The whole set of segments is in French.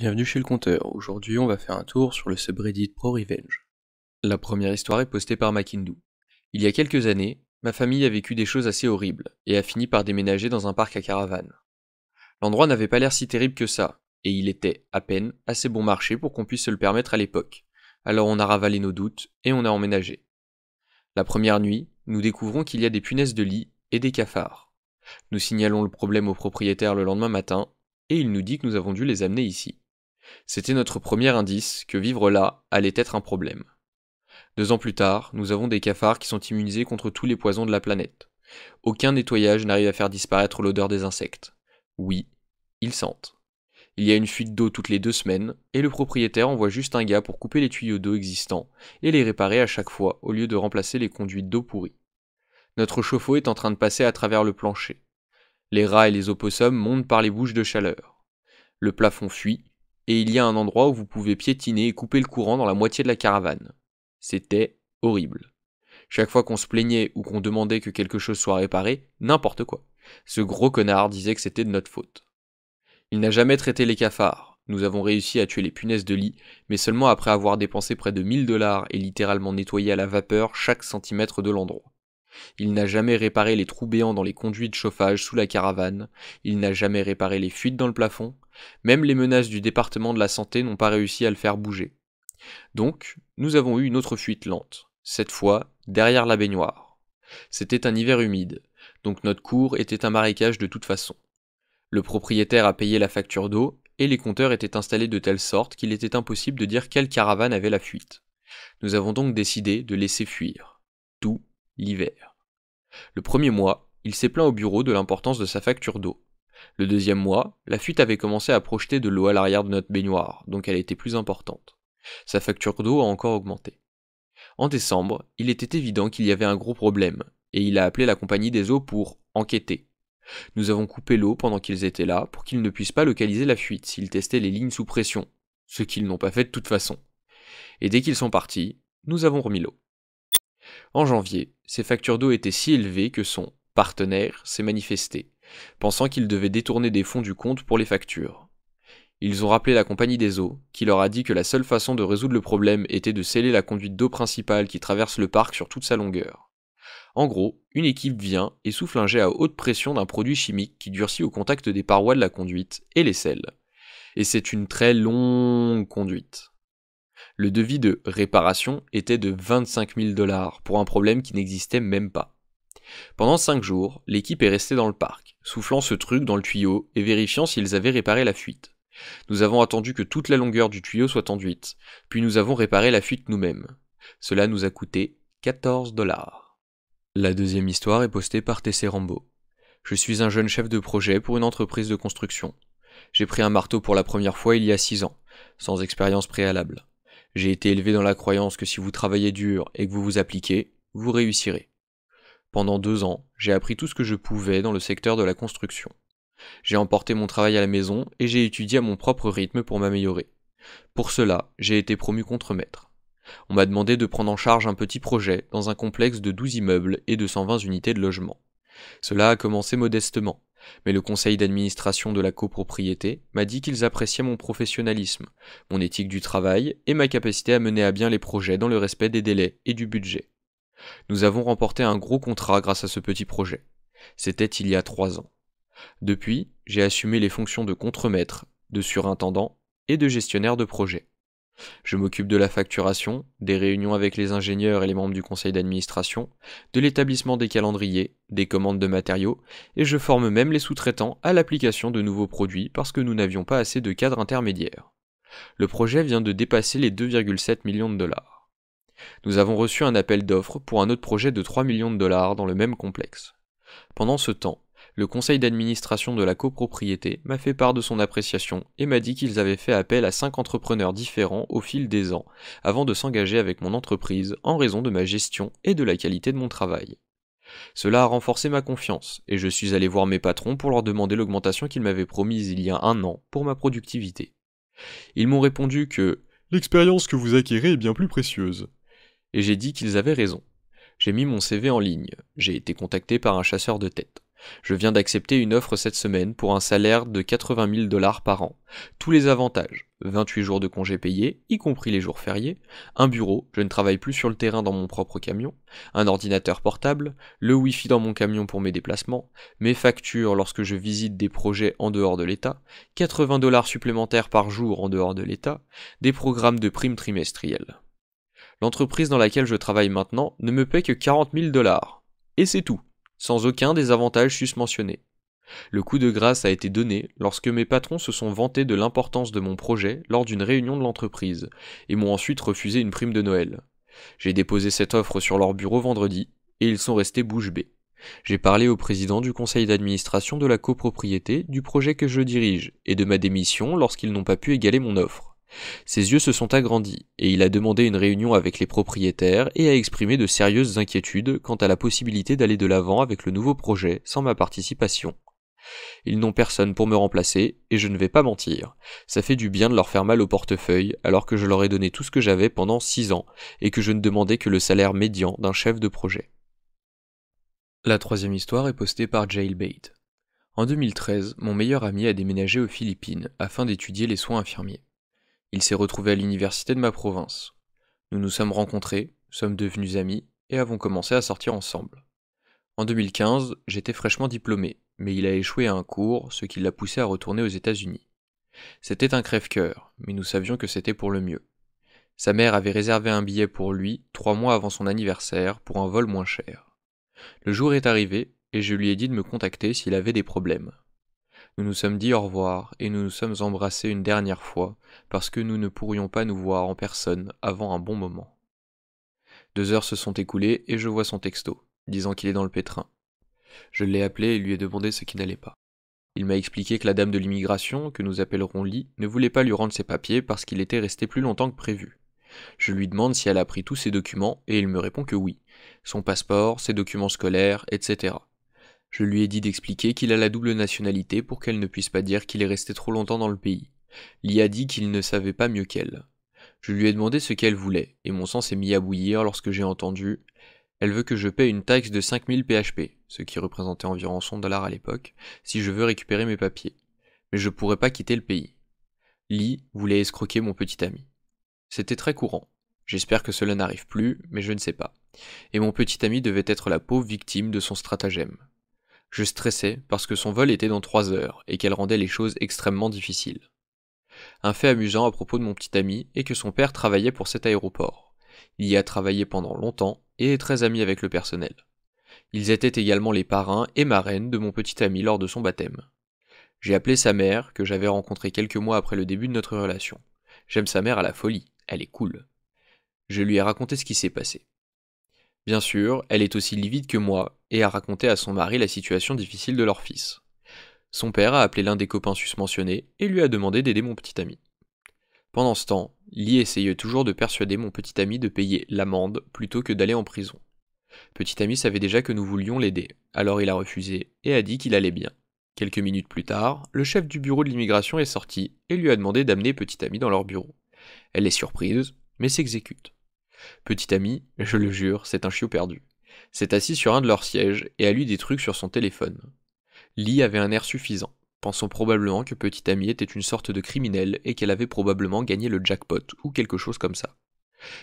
Bienvenue chez le compteur, aujourd'hui on va faire un tour sur le subreddit ProRevenge. La première histoire est postée par Makindu. Il y a quelques années, ma famille a vécu des choses assez horribles, et a fini par déménager dans un parc à caravanes. L'endroit n'avait pas l'air si terrible que ça, et il était, à peine, assez bon marché pour qu'on puisse se le permettre à l'époque. Alors on a ravalé nos doutes, et on a emménagé. La première nuit, nous découvrons qu'il y a des punaises de lit et des cafards. Nous signalons le problème au propriétaire le lendemain matin, et il nous dit que nous avons dû les amener ici. C'était notre premier indice que vivre là allait être un problème. 2 ans plus tard, nous avons des cafards qui sont immunisés contre tous les poisons de la planète. Aucun nettoyage n'arrive à faire disparaître l'odeur des insectes. Oui, ils sentent. Il y a une fuite d'eau toutes les 2 semaines, et le propriétaire envoie juste un gars pour couper les tuyaux d'eau existants et les réparer à chaque fois au lieu de remplacer les conduites d'eau pourries. Notre chauffe-eau est en train de passer à travers le plancher. Les rats et les opossums montent par les bouches de chaleur. Le plafond fuit, et il y a un endroit où vous pouvez piétiner et couper le courant dans la moitié de la caravane. C'était horrible. Chaque fois qu'on se plaignait ou qu'on demandait que quelque chose soit réparé, n'importe quoi, ce gros connard disait que c'était de notre faute. Il n'a jamais traité les cafards. Nous avons réussi à tuer les punaises de lit, mais seulement après avoir dépensé près de 1000 $ et littéralement nettoyé à la vapeur chaque centimètre de l'endroit. Il n'a jamais réparé les trous béants dans les conduits de chauffage sous la caravane, il n'a jamais réparé les fuites dans le plafond, même les menaces du département de la santé n'ont pas réussi à le faire bouger. Donc, nous avons eu une autre fuite lente, cette fois derrière la baignoire. C'était un hiver humide, donc notre cour était un marécage de toute façon. Le propriétaire a payé la facture d'eau, et les compteurs étaient installés de telle sorte qu'il était impossible de dire quelle caravane avait la fuite. Nous avons donc décidé de laisser fuir. Tout l'hiver. Le premier mois, il s'est plaint au bureau de l'importance de sa facture d'eau. Le deuxième mois, la fuite avait commencé à projeter de l'eau à l'arrière de notre baignoire, donc elle était plus importante. Sa facture d'eau a encore augmenté. En décembre, il était évident qu'il y avait un gros problème, et il a appelé la compagnie des eaux pour enquêter. Nous avons coupé l'eau pendant qu'ils étaient là pour qu'ils ne puissent pas localiser la fuite s'ils testaient les lignes sous pression, ce qu'ils n'ont pas fait de toute façon. Et dès qu'ils sont partis, nous avons remis l'eau. En janvier, ses factures d'eau étaient si élevées que son partenaire s'est manifesté, pensant qu'il devait détourner des fonds du compte pour les factures. Ils ont rappelé la compagnie des eaux, qui leur a dit que la seule façon de résoudre le problème était de sceller la conduite d'eau principale qui traverse le parc sur toute sa longueur. En gros, une équipe vient et souffle un jet à haute pression d'un produit chimique qui durcit au contact des parois de la conduite et les scelle. Et c'est une très longue conduite. Le devis de réparation était de 25 000 $ pour un problème qui n'existait même pas. Pendant 5 jours, l'équipe est restée dans le parc, soufflant ce truc dans le tuyau et vérifiant s'ils avaient réparé la fuite. Nous avons attendu que toute la longueur du tuyau soit enduite, puis nous avons réparé la fuite nous-mêmes. Cela nous a coûté 14 $. La deuxième histoire est postée par TC Rambo. Je suis un jeune chef de projet pour une entreprise de construction. J'ai pris un marteau pour la première fois il y a 6 ans, sans expérience préalable. J'ai été élevé dans la croyance que si vous travaillez dur et que vous vous appliquez, vous réussirez. Pendant 2 ans, j'ai appris tout ce que je pouvais dans le secteur de la construction. J'ai emporté mon travail à la maison et j'ai étudié à mon propre rythme pour m'améliorer. Pour cela, j'ai été promu contremaître. On m'a demandé de prendre en charge un petit projet dans un complexe de 12 immeubles et de 120 unités de logement. Cela a commencé modestement, mais le conseil d'administration de la copropriété m'a dit qu'ils appréciaient mon professionnalisme, mon éthique du travail et ma capacité à mener à bien les projets dans le respect des délais et du budget. Nous avons remporté un gros contrat grâce à ce petit projet. C'était il y a 3 ans. Depuis, j'ai assumé les fonctions de contremaître, de surintendant et de gestionnaire de projet. Je m'occupe de la facturation, des réunions avec les ingénieurs et les membres du conseil d'administration, de l'établissement des calendriers, des commandes de matériaux, et je forme même les sous-traitants à l'application de nouveaux produits parce que nous n'avions pas assez de cadres intermédiaires. Le projet vient de dépasser les 2,7 millions de $. Nous avons reçu un appel d'offres pour un autre projet de 3 millions de $ dans le même complexe. Pendant ce temps, le conseil d'administration de la copropriété m'a fait part de son appréciation et m'a dit qu'ils avaient fait appel à 5 entrepreneurs différents au fil des ans avant de s'engager avec mon entreprise en raison de ma gestion et de la qualité de mon travail. Cela a renforcé ma confiance et je suis allé voir mes patrons pour leur demander l'augmentation qu'ils m'avaient promise il y a 1 an pour ma productivité. Ils m'ont répondu que l'expérience que vous acquérez est bien plus précieuse. Et j'ai dit qu'ils avaient raison. J'ai mis mon CV en ligne, j'ai été contacté par un chasseur de tête. Je viens d'accepter une offre cette semaine pour un salaire de 80 000 dollars par an. Tous les avantages, 28 jours de congés payés, y compris les jours fériés, un bureau, je ne travaille plus sur le terrain dans mon propre camion, un ordinateur portable, le Wi-Fi dans mon camion pour mes déplacements, mes factures lorsque je visite des projets en dehors de l'État, 80 dollars supplémentaires par jour en dehors de l'État, des programmes de primes trimestrielles. L'entreprise dans laquelle je travaille maintenant ne me paie que 40 000 dollars. Et c'est tout, sans aucun des avantages susmentionnés. Le coup de grâce a été donné lorsque mes patrons se sont vantés de l'importance de mon projet lors d'une réunion de l'entreprise, et m'ont ensuite refusé une prime de Noël. J'ai déposé cette offre sur leur bureau vendredi, et ils sont restés bouche bée. J'ai parlé au président du conseil d'administration de la copropriété du projet que je dirige, et de ma démission lorsqu'ils n'ont pas pu égaler mon offre. Ses yeux se sont agrandis, et il a demandé une réunion avec les propriétaires et a exprimé de sérieuses inquiétudes quant à la possibilité d'aller de l'avant avec le nouveau projet sans ma participation. Ils n'ont personne pour me remplacer, et je ne vais pas mentir, ça fait du bien de leur faire mal au portefeuille alors que je leur ai donné tout ce que j'avais pendant 6 ans, et que je ne demandais que le salaire médian d'un chef de projet. La troisième histoire est postée par Jailbait. En 2013, mon meilleur ami a déménagé aux Philippines afin d'étudier les soins infirmiers. Il s'est retrouvé à l'université de ma province. Nous nous sommes rencontrés, sommes devenus amis et avons commencé à sortir ensemble. En 2015, j'étais fraîchement diplômé, mais il a échoué à un cours, ce qui l'a poussé à retourner aux États-Unis. C'était un crève-cœur, mais nous savions que c'était pour le mieux. Sa mère avait réservé un billet pour lui 3 mois avant son anniversaire pour un vol moins cher. Le jour est arrivé et je lui ai dit de me contacter s'il avait des problèmes. Nous nous sommes dit au revoir et nous nous sommes embrassés une dernière fois parce que nous ne pourrions pas nous voir en personne avant un bon moment. 2 heures se sont écoulées et je vois son texto, disant qu'il est dans le pétrin. Je l'ai appelé et lui ai demandé ce qui n'allait pas. Il m'a expliqué que la dame de l'immigration, que nous appellerons Lee, ne voulait pas lui rendre ses papiers parce qu'il était resté plus longtemps que prévu. Je lui demande si elle a pris tous ses documents et il me répond que oui, son passeport, ses documents scolaires, etc. Je lui ai dit d'expliquer qu'il a la double nationalité pour qu'elle ne puisse pas dire qu'il est resté trop longtemps dans le pays. Lee a dit qu'il ne savait pas mieux qu'elle. Je lui ai demandé ce qu'elle voulait, et mon sang s'est mis à bouillir lorsque j'ai entendu « Elle veut que je paie une taxe de 5000 PHP, ce qui représentait environ 100 $ à l'époque, si je veux récupérer mes papiers. Mais je pourrais pas quitter le pays. » Lee voulait escroquer mon petit ami. C'était très courant. J'espère que cela n'arrive plus, mais je ne sais pas. Et mon petit ami devait être la pauvre victime de son stratagème. Je stressais parce que son vol était dans 3 heures et qu'elle rendait les choses extrêmement difficiles. Un fait amusant à propos de mon petit ami est que son père travaillait pour cet aéroport. Il y a travaillé pendant longtemps et est très ami avec le personnel. Ils étaient également les parrains et marraines de mon petit ami lors de son baptême. J'ai appelé sa mère, que j'avais rencontrée quelques mois après le début de notre relation. J'aime sa mère à la folie, elle est cool. Je lui ai raconté ce qui s'est passé. Bien sûr, elle est aussi livide que moi et a raconté à son mari la situation difficile de leur fils. Son père a appelé l'un des copains susmentionnés et lui a demandé d'aider mon petit ami. Pendant ce temps, Lee essayait toujours de persuader mon petit ami de payer l'amende plutôt que d'aller en prison. Petit ami savait déjà que nous voulions l'aider, alors il a refusé et a dit qu'il allait bien. Quelques minutes plus tard, le chef du bureau de l'immigration est sorti et lui a demandé d'amener petit ami dans leur bureau. Elle est surprise, mais s'exécute. Petit ami, je le jure, c'est un chiot perdu. S'est assis sur un de leurs sièges et a lu des trucs sur son téléphone. Lee avait un air suffisant, pensant probablement que petit ami était une sorte de criminel et qu'elle avait probablement gagné le jackpot ou quelque chose comme ça.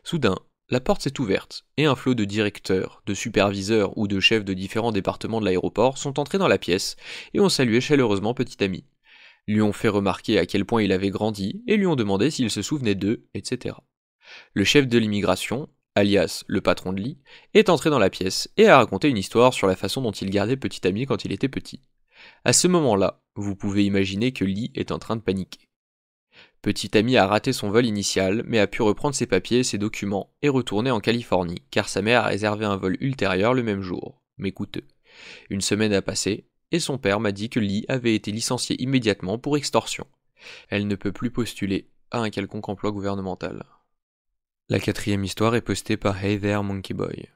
Soudain, la porte s'est ouverte et un flot de directeurs, de superviseurs ou de chefs de différents départements de l'aéroport sont entrés dans la pièce et ont salué chaleureusement petit ami. Lui ont fait remarquer à quel point il avait grandi et lui ont demandé s'il se souvenait d'eux, etc. Le chef de l'immigration, alias le patron de Lee, est entré dans la pièce et a raconté une histoire sur la façon dont il gardait petit ami quand il était petit. À ce moment-là, vous pouvez imaginer que Lee est en train de paniquer. Petit ami a raté son vol initial, mais a pu reprendre ses papiers et ses documents et retourner en Californie, car sa mère a réservé un vol ultérieur le même jour, mais coûteux. Une semaine a passé, et son père m'a dit que Lee avait été licenciée immédiatement pour extorsion. Elle ne peut plus postuler à un quelconque emploi gouvernemental. La quatrième histoire est postée par Hey There Monkey Boy.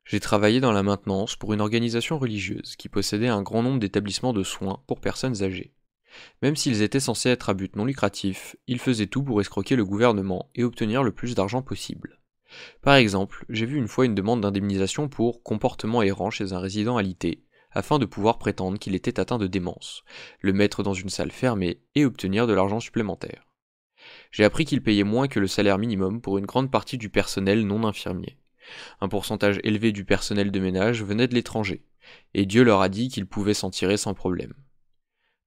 J'ai travaillé dans la maintenance pour une organisation religieuse qui possédait un grand nombre d'établissements de soins pour personnes âgées. Même s'ils étaient censés être à but non lucratif, ils faisaient tout pour escroquer le gouvernement et obtenir le plus d'argent possible. Par exemple, j'ai vu une fois une demande d'indemnisation pour comportement errant chez un résident alité, afin de pouvoir prétendre qu'il était atteint de démence, le mettre dans une salle fermée et obtenir de l'argent supplémentaire. J'ai appris qu'il payait moins que le salaire minimum pour une grande partie du personnel non infirmier. Un pourcentage élevé du personnel de ménage venait de l'étranger, et Dieu leur a dit qu'ils pouvaient s'en tirer sans problème.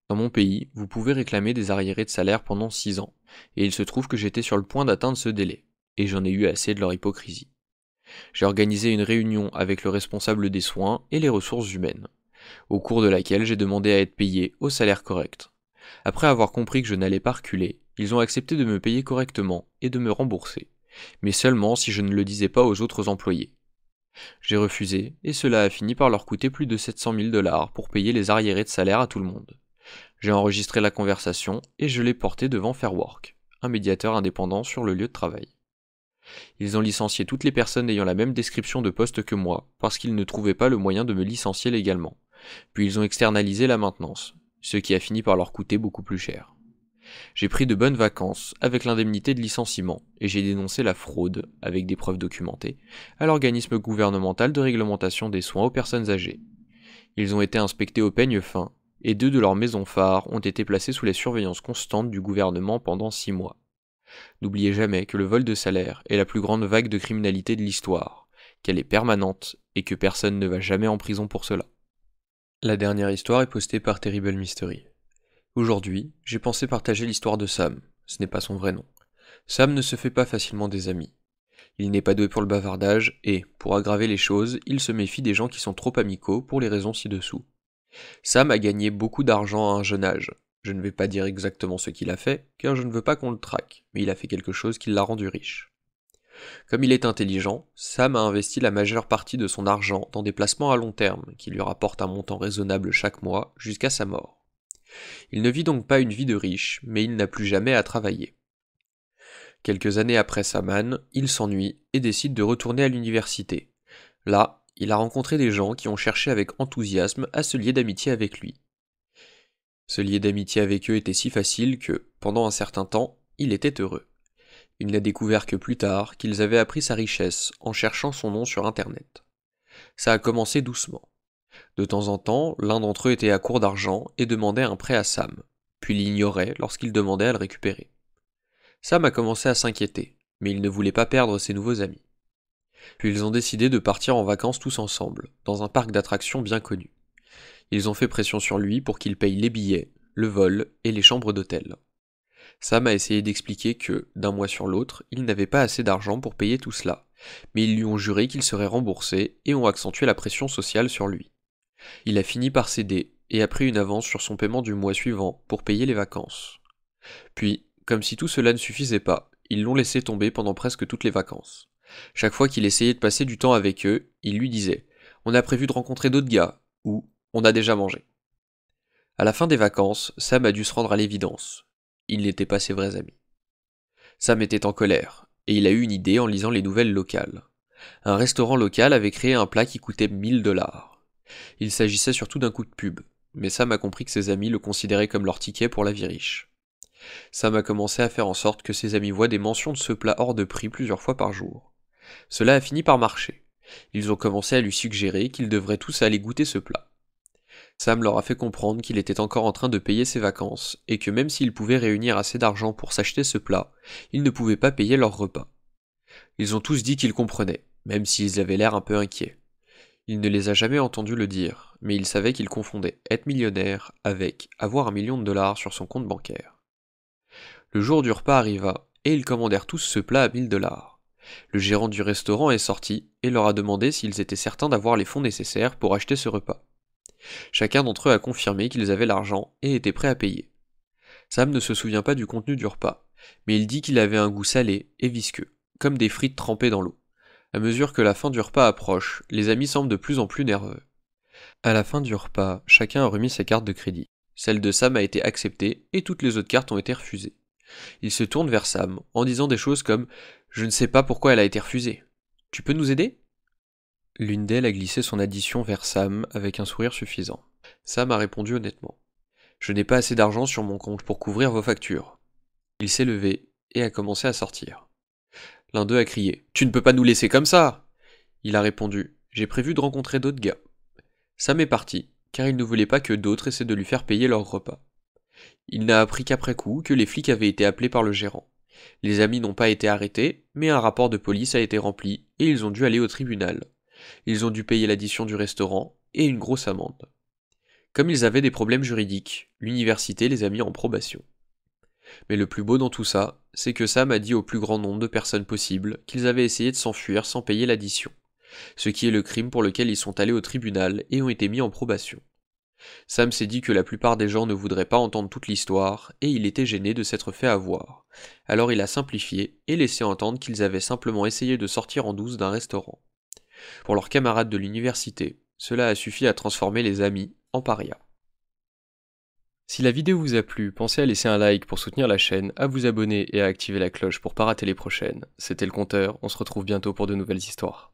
Dans mon pays, vous pouvez réclamer des arriérés de salaire pendant 6 ans, et il se trouve que j'étais sur le point d'atteindre ce délai, et j'en ai eu assez de leur hypocrisie. J'ai organisé une réunion avec le responsable des soins et les ressources humaines, au cours de laquelle j'ai demandé à être payé au salaire correct. Après avoir compris que je n'allais pas reculer, ils ont accepté de me payer correctement et de me rembourser, mais seulement si je ne le disais pas aux autres employés. J'ai refusé, et cela a fini par leur coûter plus de 700 000 $ pour payer les arriérés de salaire à tout le monde. J'ai enregistré la conversation et je l'ai portée devant Fairwork, un médiateur indépendant sur le lieu de travail. Ils ont licencié toutes les personnes ayant la même description de poste que moi, parce qu'ils ne trouvaient pas le moyen de me licencier légalement. Puis ils ont externalisé la maintenance, ce qui a fini par leur coûter beaucoup plus cher. J'ai pris de bonnes vacances avec l'indemnité de licenciement et j'ai dénoncé la fraude, avec des preuves documentées, à l'organisme gouvernemental de réglementation des soins aux personnes âgées. Ils ont été inspectés au peigne fin et 2 de leurs maisons phares ont été placées sous la surveillance constante du gouvernement pendant 6 mois. N'oubliez jamais que le vol de salaire est la plus grande vague de criminalité de l'histoire, qu'elle est permanente et que personne ne va jamais en prison pour cela. La dernière histoire est postée par Terrible Mystery. Aujourd'hui, j'ai pensé partager l'histoire de Sam, ce n'est pas son vrai nom. Sam ne se fait pas facilement des amis. Il n'est pas doué pour le bavardage et, pour aggraver les choses, il se méfie des gens qui sont trop amicaux pour les raisons ci-dessous. Sam a gagné beaucoup d'argent à un jeune âge. Je ne vais pas dire exactement ce qu'il a fait, car je ne veux pas qu'on le traque, mais il a fait quelque chose qui l'a rendu riche. Comme il est intelligent, Sam a investi la majeure partie de son argent dans des placements à long terme, qui lui rapportent un montant raisonnable chaque mois, jusqu'à sa mort. Il ne vit donc pas une vie de riche, mais il n'a plus jamais à travailler. Quelques années après sa manne, il s'ennuie et décide de retourner à l'université. Là, il a rencontré des gens qui ont cherché avec enthousiasme à se lier d'amitié avec lui. Se lier d'amitié avec eux était si facile que, pendant un certain temps, il était heureux. Il n'a découvert que plus tard qu'ils avaient appris sa richesse en cherchant son nom sur Internet. Ça a commencé doucement. De temps en temps, l'un d'entre eux était à court d'argent et demandait un prêt à Sam, puis l'ignorait lorsqu'il demandait à le récupérer. Sam a commencé à s'inquiéter, mais il ne voulait pas perdre ses nouveaux amis. Puis ils ont décidé de partir en vacances tous ensemble, dans un parc d'attractions bien connu. Ils ont fait pression sur lui pour qu'il paye les billets, le vol et les chambres d'hôtel. Sam a essayé d'expliquer que, d'un mois sur l'autre, il n'avait pas assez d'argent pour payer tout cela, mais ils lui ont juré qu'il serait remboursé et ont accentué la pression sociale sur lui. Il a fini par céder et a pris une avance sur son paiement du mois suivant pour payer les vacances. Puis, comme si tout cela ne suffisait pas, ils l'ont laissé tomber pendant presque toutes les vacances. Chaque fois qu'il essayait de passer du temps avec eux, il lui disait « On a prévu de rencontrer d'autres gars » ou « On a déjà mangé ». À la fin des vacances, Sam a dû se rendre à l'évidence. Ils n'étaient pas ses vrais amis. Sam était en colère, et il a eu une idée en lisant les nouvelles locales. Un restaurant local avait créé un plat qui coûtait 1 000 $. Il s'agissait surtout d'un coup de pub, mais Sam a compris que ses amis le considéraient comme leur ticket pour la vie riche. Sam a commencé à faire en sorte que ses amis voient des mentions de ce plat hors de prix plusieurs fois par jour. Cela a fini par marcher. Ils ont commencé à lui suggérer qu'ils devraient tous aller goûter ce plat. Sam leur a fait comprendre qu'il était encore en train de payer ses vacances, et que même s'ils pouvaient réunir assez d'argent pour s'acheter ce plat, ils ne pouvaient pas payer leur repas. Ils ont tous dit qu'ils comprenaient, même s'ils avaient l'air un peu inquiets. Il ne les a jamais entendus le dire, mais il savait qu'il confondait être millionnaire avec avoir 1 000 000 $ sur son compte bancaire. Le jour du repas arriva, et ils commandèrent tous ce plat à 1 000 $. Le gérant du restaurant est sorti et leur a demandé s'ils étaient certains d'avoir les fonds nécessaires pour acheter ce repas. Chacun d'entre eux a confirmé qu'ils avaient l'argent et étaient prêts à payer. Sam ne se souvient pas du contenu du repas, mais il dit qu'il avait un goût salé et visqueux, comme des frites trempées dans l'eau. À mesure que la fin du repas approche, les amis semblent de plus en plus nerveux. À la fin du repas, chacun a remis sa carte de crédit. Celle de Sam a été acceptée et toutes les autres cartes ont été refusées. Il se tourne vers Sam en disant des choses comme « Je ne sais pas pourquoi elle a été refusée. Tu peux nous aider ?» L'une d'elles a glissé son addition vers Sam avec un sourire suffisant. Sam a répondu honnêtement. « Je n'ai pas assez d'argent sur mon compte pour couvrir vos factures. » Il s'est levé et a commencé à sortir. L'un d'eux a crié « Tu ne peux pas nous laisser comme ça !» Il a répondu « J'ai prévu de rencontrer d'autres gars. » Sam est parti, car il ne voulait pas que d'autres essaient de lui faire payer leur repas. Il n'a appris qu'après coup que les flics avaient été appelés par le gérant. Les amis n'ont pas été arrêtés, mais un rapport de police a été rempli et ils ont dû aller au tribunal. Ils ont dû payer l'addition du restaurant et une grosse amende. Comme ils avaient des problèmes juridiques, l'université les a mis en probation. Mais le plus beau dans tout ça, c'est que Sam a dit au plus grand nombre de personnes possible qu'ils avaient essayé de s'enfuir sans payer l'addition, ce qui est le crime pour lequel ils sont allés au tribunal et ont été mis en probation. Sam s'est dit que la plupart des gens ne voudraient pas entendre toute l'histoire, et il était gêné de s'être fait avoir. Alors il a simplifié et laissé entendre qu'ils avaient simplement essayé de sortir en douce d'un restaurant. Pour leurs camarades de l'université, cela a suffi à transformer les amis en parias. Si la vidéo vous a plu, pensez à laisser un like pour soutenir la chaîne, à vous abonner et à activer la cloche pour pas rater les prochaines. C'était le Compteur, on se retrouve bientôt pour de nouvelles histoires.